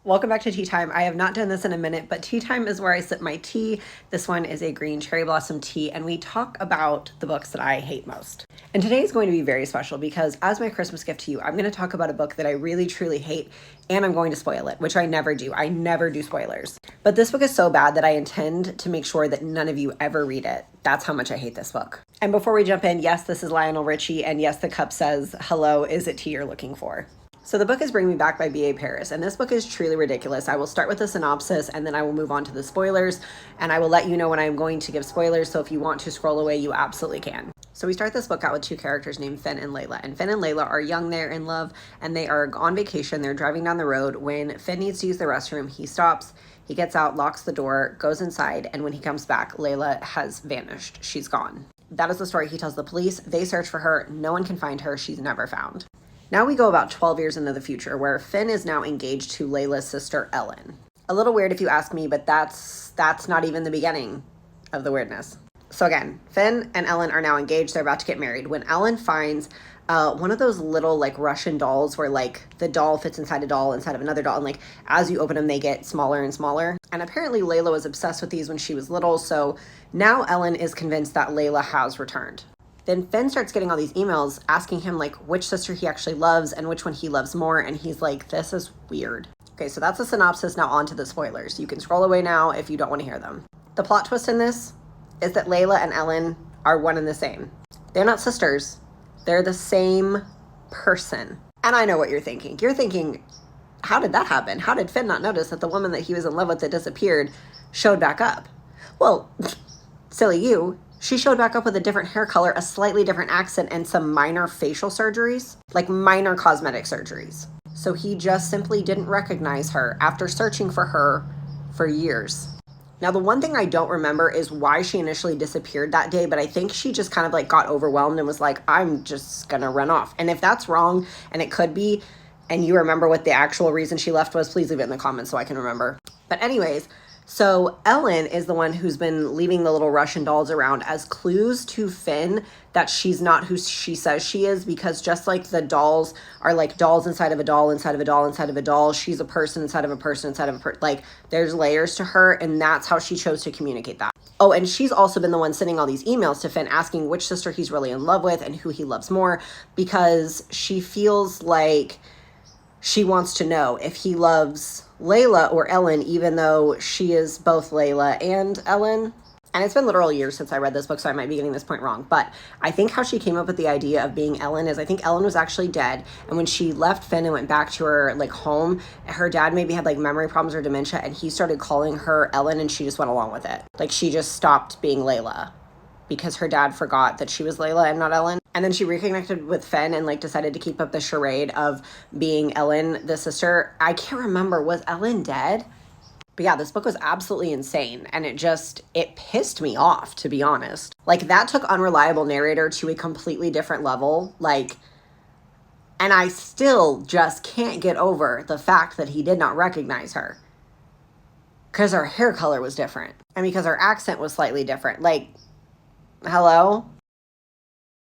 Welcome back to Tea Time. I have not done this in a minute, but tea time is where I sip my tea. This one is a green cherry blossom tea, and we talk about the books that I hate most. And today is going to be very special because as my Christmas gift to you, I'm going to talk about a book that I really truly hate, and I'm going to spoil it, which I never do. I never do spoilers. But this book is so bad that I intend to make sure that none of you ever read it. That's how much I hate this book. And before we jump in, yes, this is Lionel Richie, and yes, the cup says, "Hello, is it tea you're looking for?" So the book is Bring Me Back by B.A. Paris, and this book is truly ridiculous. I will start with the synopsis, and then I will move on to the spoilers, and I will let you know when I'm going to give spoilers, so if you want to scroll away, you absolutely can. So we start this book out with two characters named Finn and Layla, and Finn and Layla are young, they're in love, and they are on vacation. They're driving down the road. When Finn needs to use the restroom, he stops, he gets out, locks the door, goes inside, and when he comes back, Layla has vanished. She's gone. That is the story he tells the police. They search for her. No one can find her. She's never found. Now we go about 12 years into the future, where Finn is now engaged to Layla's sister, Ellen. A little weird if you ask me, but that's not even the beginning of the weirdness. So again, Finn and Ellen are now engaged. They're about to get married when Ellen finds one of those little like Russian dolls where like the doll fits inside a doll inside of another doll. And like as you open them, they get smaller and smaller. And apparently Layla was obsessed with these when she was little. So now Ellen is convinced that Layla has returned. Then Finn starts getting all these emails asking him like which sister he actually loves and which one he loves more. And he's like, this is weird. Okay, so that's the synopsis. Now on to the spoilers. You can scroll away now if you don't want to hear them. The plot twist in this is that Layla and Ellen are one and the same. They're not sisters. They're the same person. And I know what you're thinking. You're thinking, how did that happen? How did Finn not notice that the woman that he was in love with that disappeared showed back up? Well, silly you. She showed back up with a different hair color, a slightly different accent, and some minor facial surgeries, like minor cosmetic surgeries. So he just simply didn't recognize her after searching for her for years. Now, the one thing I don't remember is why she initially disappeared that day, but I think she just kind of like got overwhelmed and was like, I'm just gonna run off. And if that's wrong, and it could be, and you remember what the actual reason she left was, please leave it in the comments so I can remember. But anyways, so Ellen is the one who's been leaving the little Russian dolls around as clues to Finn that she's not who she says she is, because just like the dolls are like dolls inside of a doll, inside of a doll, inside of a doll, she's a person inside of a person, inside of a person. Like there's layers to her, and that's how she chose to communicate that. Oh, and she's also been the one sending all these emails to Finn asking which sister he's really in love with and who he loves more, because she feels like she wants to know if he loves Layla or Ellen, even though she is both Layla and Ellen. And it's been literal years since I read this book, so I might be getting this point wrong. But I think how she came up with the idea of being Ellen is I think Ellen was actually dead. And when she left Finn and went back to her like home, her dad maybe had like memory problems or dementia, and he started calling her Ellen, and she just went along with it. Like she just stopped being Layla because her dad forgot that she was Layla and not Ellen. And then she reconnected with Finn and like decided to keep up the charade of being Ellen, the sister. I can't remember, was Ellen dead? But yeah, this book was absolutely insane. And it pissed me off, to be honest. Like that took Unreliable Narrator to a completely different level. Like, and I still just can't get over the fact that he did not recognize her. Because her hair color was different. And because her accent was slightly different. Like, hello?